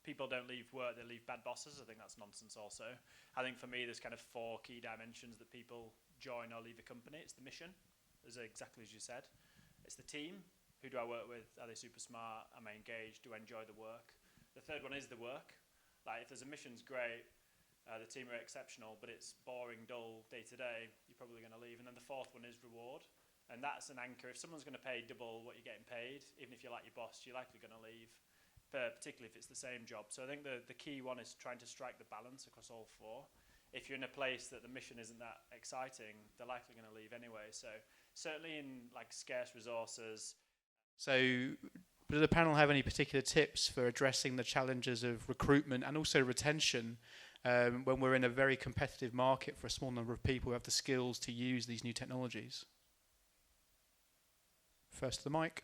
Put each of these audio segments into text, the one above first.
people don't leave work, they leave bad bosses. I think that's nonsense also. I think for me, there's kind of 4 key dimensions that people join or leave a company. It's the mission, exactly as you said. It's the team. Who do I work with? Are they super smart? Am I engaged? Do I enjoy the work? The third one is the work. Like, if there's a mission's great, the team are exceptional, but it's boring, dull, day to day, you're probably going to leave. And then the fourth one is reward. And that's an anchor. If someone's going to pay double what you're getting paid, even if you like your boss, you're likely going to leave, particularly if it's the same job. So I think the key one is trying to strike the balance across all 4. If you're in a place that the mission isn't that exciting, they're likely going to leave anyway. So certainly in like scarce resources. So does the panel have any particular tips for addressing the challenges of recruitment and also retention when we're in a very competitive market for a small number of people who have the skills to use these new technologies? First to the mic.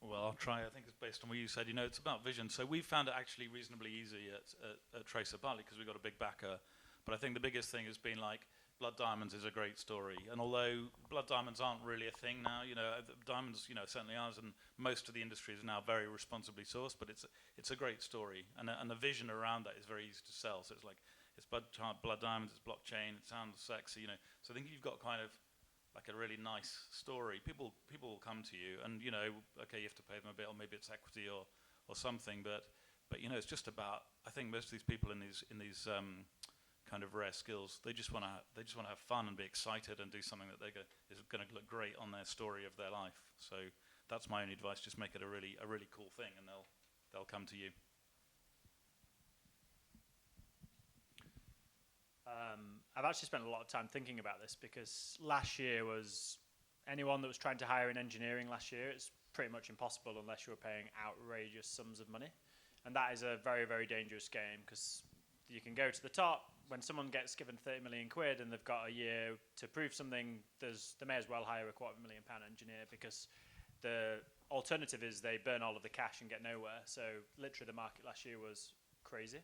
Well, I'll try. I think it's based on what you said. You know, it's about vision. So we found it actually reasonably easy at Tracer, partly because we've got a big backer. But I think the biggest thing has been like, Blood Diamonds is a great story. And although Blood Diamonds aren't really a thing now, you know, diamonds, you know, certainly ours and most of the industry is now very responsibly sourced, but it's a great story. And the vision around that is very easy to sell. So it's like, it's Blood Diamonds, it's blockchain, it sounds sexy, you know. So I think you've got kind of like a really nice story. People will come to you and, you know, okay, you have to pay them a bit, or maybe it's equity or something, but you know, it's just about, I think most of these people in these kind of rare skills, they just want to have fun and be excited and do something that is going to look great on their story of their life. So that's my only advice. Just make it a really cool thing, and they'll come to you. I've actually spent a lot of time thinking about this because last year was anyone that was trying to hire in engineering last year. It's pretty much impossible unless you were paying outrageous sums of money, and that is a very, very dangerous game because you can go to the top. When someone gets given 30 million quid and they've got a year to prove something, they may as well hire a £250,000 engineer, because the alternative is they burn all of the cash and get nowhere. So literally the market last year was crazy.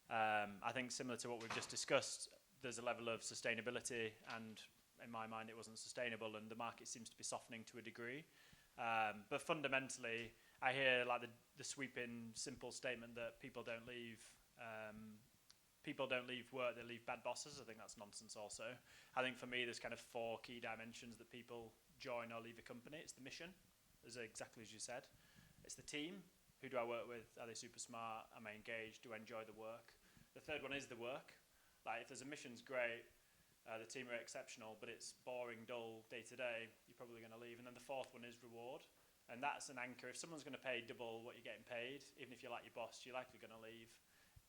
I think similar to what we've just discussed, there's a level of sustainability, and in my mind it wasn't sustainable, and the market seems to be softening to a degree. But fundamentally, I hear like the sweeping, simple statement that people don't leave work, they leave bad bosses. I think that's nonsense also. I think for me, there's kind of 4 key dimensions that people join or leave a company. It's the mission, exactly as you said. It's the team. Who do I work with? Are they super smart? Am I engaged? Do I enjoy the work? The third one is the work. Like, if there's a mission's great, the team are exceptional, but it's boring, dull, day to day, you're probably going to leave. And then the fourth one is reward. And that's an anchor. If someone's going to pay double what you're getting paid, even if you like your boss, you're likely going to leave,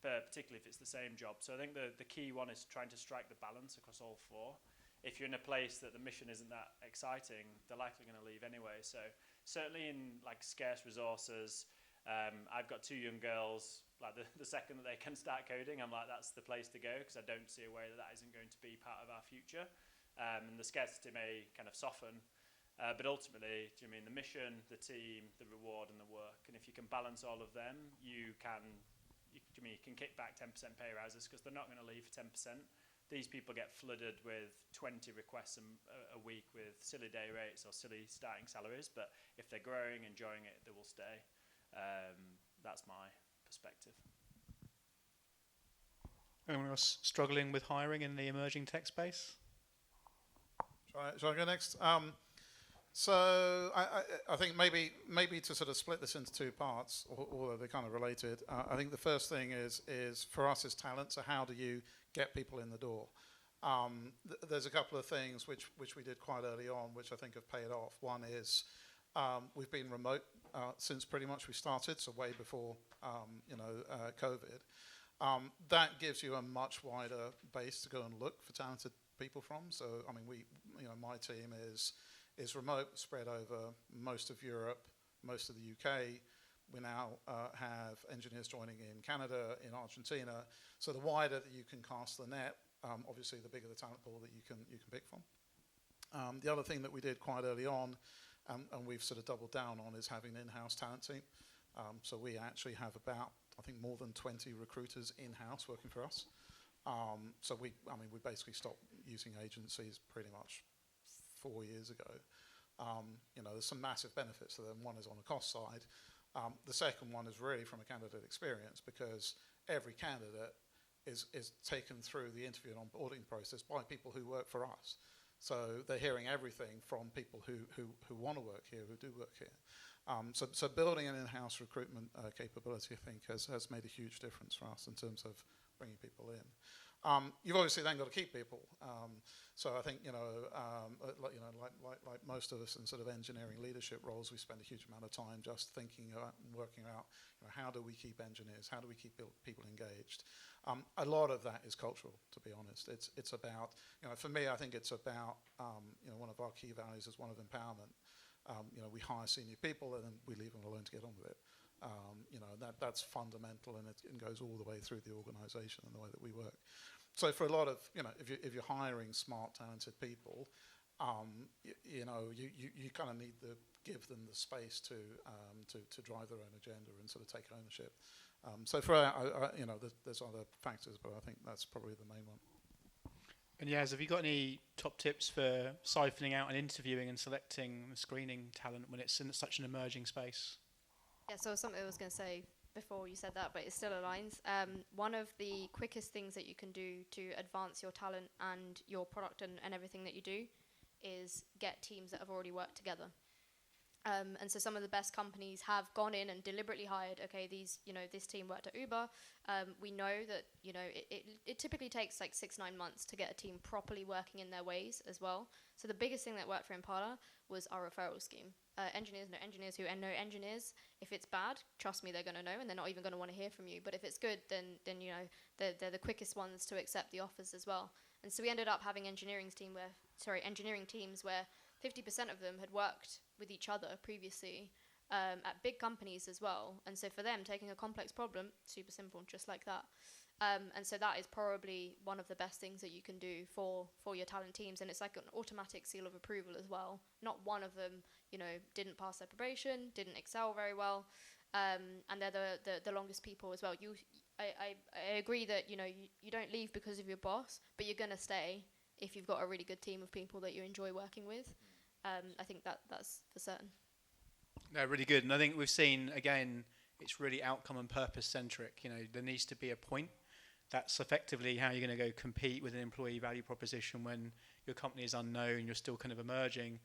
particularly if it's the same job. So I think the key one is trying to strike the balance across all 4. If you're in a place that the mission isn't that exciting, they're likely going to leave anyway. So certainly in like scarce resources, I've got 2 young girls. Like the second that they can start coding, I'm like, that's the place to go, because I don't see a way that isn't going to be part of our future. And the scarcity may kind of soften. But ultimately, do you mean the mission, the team, the reward, and the work? And if you can balance all of them, you can kick back 10% pay rises, because they're not going to leave for 10%. These people get flooded with 20 requests a week with silly day rates or silly starting salaries. But if they're growing, enjoying it, they will stay. That's my perspective. Anyone else struggling with hiring in the emerging tech space? Shall I go next? So I think maybe to sort of split this into 2 parts, although they're kind of related. I think the first thing is for us is talent. So how do you get people in the door? There's a couple of things which we did quite early on, which I think have paid off. One is we've been remote since pretty much we started, so way before COVID. That gives you a much wider base to go and look for talented people from. So I mean, my team is remote, spread over most of Europe, most of the UK. We now have engineers joining in Canada, in Argentina. So the wider that you can cast the net, obviously the bigger the talent pool that you can pick from. The other thing that we did quite early on, and we've sort of doubled down on, is having an in-house talent team. So we actually have about, I think, more than 20 recruiters in-house working for us. So we basically stopped using agencies pretty much 4 years ago. There's some massive benefits to them. One is on the cost side. The second one is really from a candidate experience, because every candidate is taken through the interview and onboarding process by people who work for us. So they're hearing everything from people who want to work here, who do work here. So building an in-house recruitment capability, I think, has made a huge difference for us in terms of bringing people in. You've obviously then got to keep people. So I think, like most of us in sort of engineering leadership roles, we spend a huge amount of time just thinking about and working out, how do we keep engineers? How do we keep people engaged? A lot of that is cultural, to be honest. It's about, for me, I think it's about, one of our key values is one of empowerment. We hire senior people and then we leave them alone to get on with it. That's fundamental, and it goes all the way through the organisation and the way that we work. So for a lot of, if you're hiring smart, talented people, you kind of need to give them the space to drive their own agenda and sort of take ownership. So for there's other factors, but I think that's probably the main one. And Yaz, have you got any top tips for siphoning out and interviewing and selecting and screening talent when it's in such an emerging space? Yeah, so something I was going to say before you said that, but it still aligns. One of the quickest things that you can do to advance your talent and your product and everything that you do is get teams that have already worked together. And so some of the best companies have gone in and deliberately hired, this team worked at Uber. We know that, it typically takes like 6-9 months to get a team properly working in their ways as well. So the biggest thing that worked for Impala was our referral scheme. Engineers know engineers who know engineers. If it's bad, trust me, they're going to know, and they're not even going to want to hear from you. But if it's good, then they're the quickest ones to accept the offers as well. And so we ended up having engineering teams where 50% of them had worked with each other previously at big companies as well. And so for them, taking a complex problem, super simple, just like that. And so that is probably one of the best things that you can do for your talent teams. And it's like an automatic seal of approval as well. Not one of them, didn't pass their probation, didn't excel very well. And they're the longest people as well. I agree that, you don't leave because of your boss, but you're going to stay if you've got a really good team of people that you enjoy working with. I think that's for certain. No, really good. And I think we've seen, again, it's really outcome and purpose centric. There needs to be a point. That's effectively how you're going to go compete with an employee value proposition when your company is unknown, you're still kind of emerging.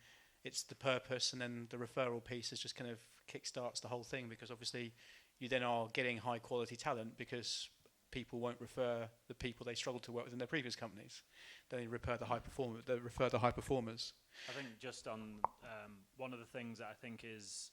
It's the purpose, and then the referral piece is just kind of kickstarts the whole thing, because obviously you then are getting high quality talent because people won't refer the people they struggled to work with in their previous companies. They refer the high performers. I think just on one of the things that I think is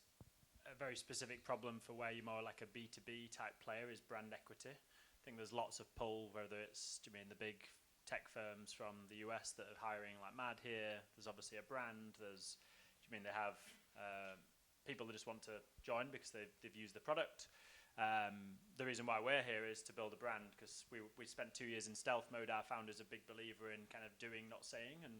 a very specific problem for where you're more like a B2B type player is brand equity. I think there's lots of pull, whether it's the big tech firms from the US that are hiring like mad here. There's obviously a brand. They have people that just want to join because they've used the product. The reason why we're here is to build a brand, because we spent 2 years in stealth mode. Our founder's a big believer in kind of doing, not saying, and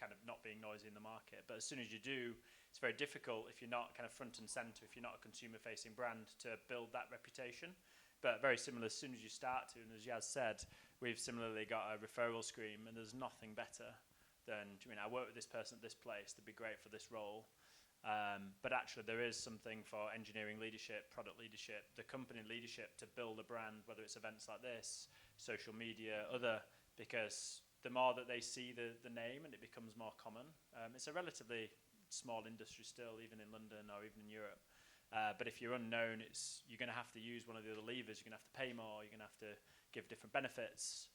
kind of not being noisy in the market. But as soon as you do, it's very difficult if you're not kind of front and center, if you're not a consumer-facing brand, to build that reputation. But very similar, as soon as you start to, and as Yaz said, we've similarly got a referral scheme, and there's nothing better than, I work with this person at this place, they'd be great for this role. But actually there is something for engineering leadership, product leadership, the company leadership to build a brand, whether it's events like this, social media, because the more that they see the name and it becomes more common. It's a relatively small industry still, even in London or even in Europe. But if you're unknown, you're going to have to use one of the other levers. You're going to have to pay more. You're going to have to give different benefits,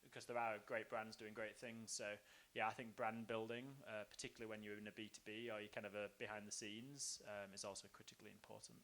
because there are great brands doing great things. So, yeah, I think brand building, particularly when you're in a B2B or you're kind of behind the scenes, is also critically important.